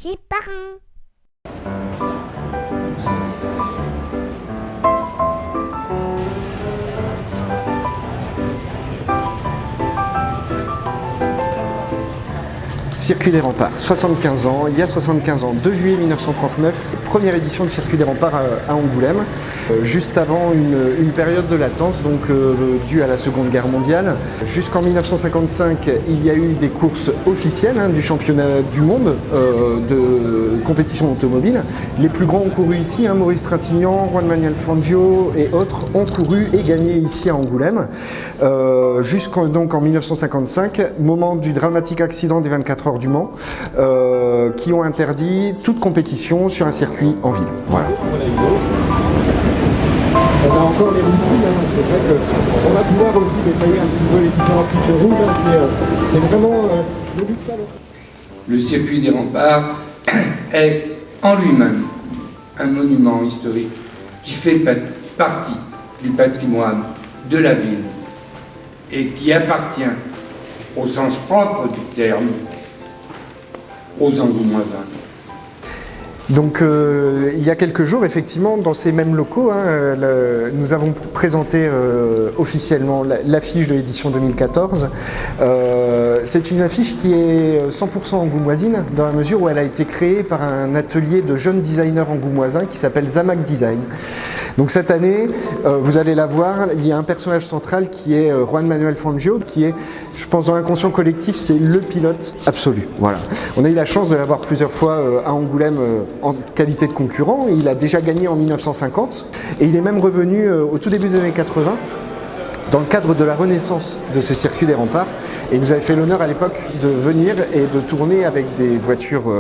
chez Parrain. Circuit des Remparts, 75 ans, il y a 75 ans, 2 juillet 1939, première édition du Circuit des Remparts à Angoulême, juste avant une période de latence, donc due à la Seconde Guerre mondiale. Jusqu'en 1955, il y a eu des courses officielles du championnat du monde de compétition automobile. Les plus grands ont couru ici, Maurice Trintignant, Juan Manuel Fangio et autres ont couru et gagné ici à Angoulême. Jusqu'en 1955, moment du dramatique accident des 24 heures du Mans, qui ont interdit toute compétition sur un circuit en ville. Voilà. On a encore les roues, c'est vrai qu'on va pouvoir aussi détailler un petit peu les différents types de roues. C'est vraiment le but de ça. Le circuit des Remparts est en lui-même un monument historique qui fait partie du patrimoine de la ville et qui appartient au sens propre du terme aux Angoumoisins. Donc il y a quelques jours, effectivement, dans ces mêmes locaux, nous avons présenté officiellement l'affiche de l'édition 2014. C'est une affiche qui est 100% angoumoisine, dans la mesure où elle a été créée par un atelier de jeunes designers angoumoisins qui s'appelle Zamac Design. Donc cette année, vous allez la voir, il y a un personnage central qui est Juan Manuel Fangio, qui est, je pense, dans l'inconscient collectif, c'est le pilote absolu. Voilà. On a eu la chance de l'avoir plusieurs fois à Angoulême en qualité de concurrent. Il a déjà gagné en 1950 et il est même revenu au tout début des années 80 dans le cadre de la renaissance de ce circuit des Remparts. Et il nous avait fait l'honneur à l'époque de venir et de tourner avec des voitures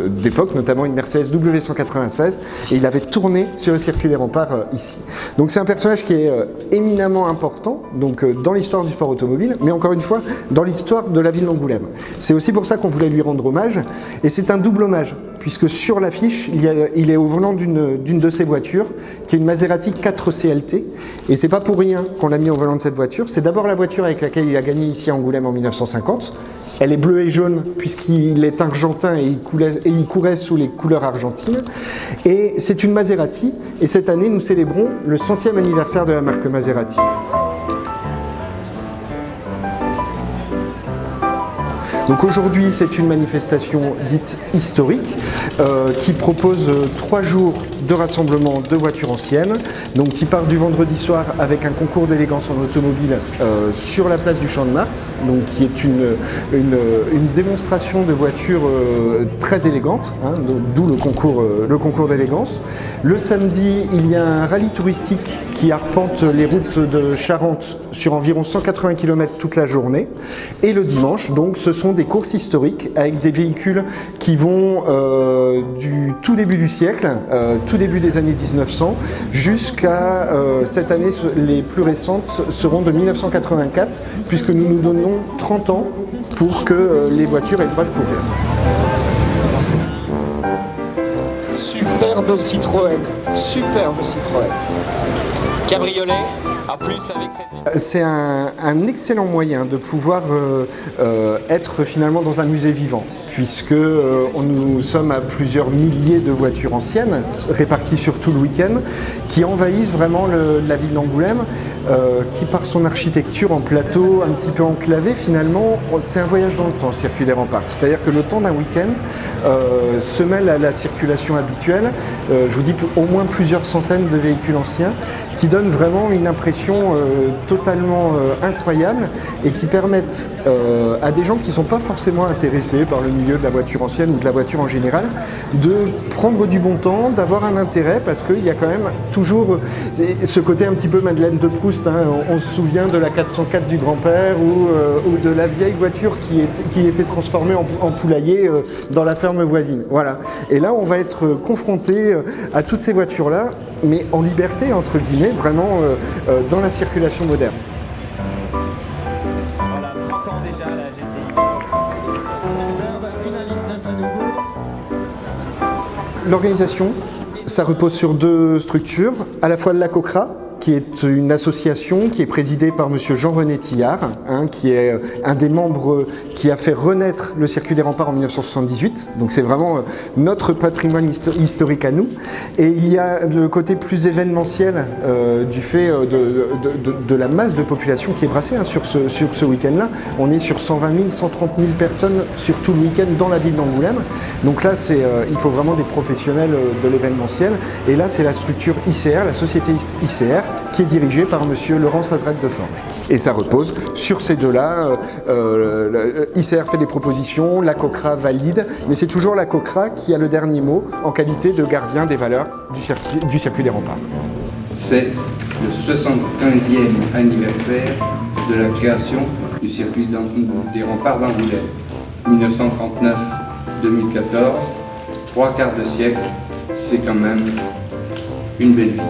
d'époque, notamment une Mercedes W196, et il avait tourné sur le circuit des Remparts ici. Donc c'est un personnage qui est éminemment important donc, dans l'histoire du sport automobile, mais encore une fois, dans l'histoire de la ville d'Angoulême. C'est aussi pour ça qu'on voulait lui rendre hommage, et c'est un double hommage, puisque sur l'affiche, il est au volant d'une de ses voitures, qui est une Maserati 4 CLT, et c'est pas pour rien qu'on l'a mis au volant de cette voiture. C'est d'abord la voiture avec laquelle il a gagné ici à Angoulême en 1950. Elle est bleue et jaune puisqu'il est argentin et il courait sous les couleurs argentines. Et c'est une Maserati. Et cette année, nous célébrons le 100e anniversaire de la marque Maserati. Donc aujourd'hui, c'est une manifestation dite historique qui propose 3 jours de rassemblement de voitures anciennes, donc qui part du vendredi soir avec un concours d'élégance en automobile sur la place du Champ de Mars, donc qui est une démonstration de voitures très élégantes, d'où le concours d'élégance. Le samedi, il y a un rallye touristique qui arpente les routes de Charente sur environ 180 km toute la journée. Et le dimanche, donc, ce sont des courses historiques avec des véhicules qui vont du tout début du siècle, tout début des années 1900, jusqu'à cette année, les plus récentes seront de 1984, puisque nous nous donnons 30 ans pour que les voitures aient le droit de courir. Superbe Citroën, superbe Citroën. Cabriolet, en plus avec cette... C'est un excellent moyen de pouvoir être finalement dans un musée vivant, puisque nous sommes à plusieurs milliers de voitures anciennes, réparties sur tout le week-end, qui envahissent vraiment la ville d'Angoulême, qui par son architecture en plateau, un petit peu enclavé finalement, c'est un voyage dans le temps, le circuit des Remparts. C'est-à-dire que le temps d'un week-end se mêle à la circulation habituelle, je vous dis au moins plusieurs centaines de véhicules anciens, qui donnent vraiment une impression totalement incroyable et qui permettent à des gens qui ne sont pas forcément intéressés par le milieu de la voiture ancienne ou de la voiture en général de prendre du bon temps, d'avoir un intérêt parce qu'il y a quand même toujours ce côté un petit peu Madeleine de Proust. On se souvient de la 404 du grand-père ou de la vieille voiture qui était transformée en poulailler dans la ferme voisine. Voilà. Et là, on va être confronté à toutes ces voitures-là, mais en liberté, entre guillemets, vraiment dans la circulation moderne. Voilà, 30 ans déjà la GTI. Une 1,9 litre à nouveau. L'organisation, ça repose sur 2 structures, à la fois la COCRA, qui est une association qui est présidée par monsieur Jean-René Tillard, qui est un des membres qui a fait renaître le circuit des remparts en 1978. Donc c'est vraiment notre patrimoine historique à nous. Et il y a le côté plus événementiel du fait de la masse de population qui est brassée sur ce week-end-là. On est sur 120 000, 130 000 personnes sur tout le week-end dans la ville d'Angoulême. Donc là, il faut vraiment des professionnels de l'événementiel. Et là, c'est la structure ICR, la société ICR, qui est dirigée par monsieur Laurent Sazerac de Forges. Et ça repose sur ces deux-là. ICR fait des propositions, la COCRA valide, mais c'est toujours la COCRA qui a le dernier mot en qualité de gardien des valeurs du circuit des remparts. C'est le 75e anniversaire de la création du circuit des remparts d'Angoulême. 1939-2014, 3/4 de siècle, c'est quand même une belle vie.